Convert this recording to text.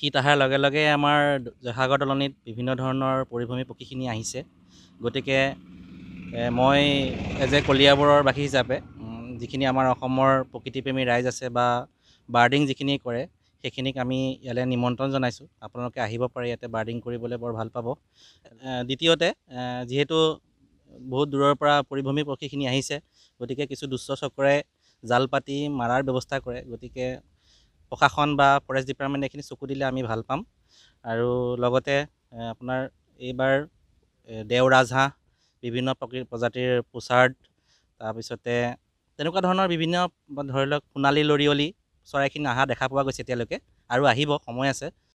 শীত অহাৰ লগে লগে আমাৰ জয়সাগৰ দলনিত বিভিন্ন ধৰণৰ পৰিভ্ৰমী পক্ষীখিনি আহিছে। গতিকে মই এজ এ কলিয়াবৰৰ বাসী হিচাপে যিখিনি আমাৰ অসমৰ প্ৰকৃতিপ্ৰেমী ৰাইজ আছে বা বাৰ্ডিং যিখিনি কৰে সেইখিনিক আমি ইয়ালৈ নিমন্ত্ৰণ জনাইছোঁ। আপোনালোকে আহিব পাৰে ইয়াতে বাৰ্ডিং কৰিবলৈ বৰ ভাল পাব। দ্বিতীয়তে যিহেতু বহুত দূৰৰ পৰা পৰিভ্ৰমী পক্ষীখিনি আহিছে, গতিকে কিছু দুষ্ট চক্ৰই জাল পাতি মাৰাৰ ব্যৱস্থা কৰে। গতিকে প্ৰশাসন বা ফৰেষ্ট ডিপাৰ্টমেণ্টে এইখিনি চকু দিলে আমি ভাল পাম। আৰু লগতে আপোনাৰ এইবাৰ দেও ৰাজহাঁহ, বিভিন্ন প্ৰজাতিৰ পোচাৰ্ড, তাৰপিছতে তেনেকুৱা ধৰণৰ বিভিন্ন ধৰি লওক সোণালী লৰিয়লি চৰাইখিনি অহা দেখা পোৱা গৈছে এতিয়ালৈকে, আৰু আহিব, সময় আছে।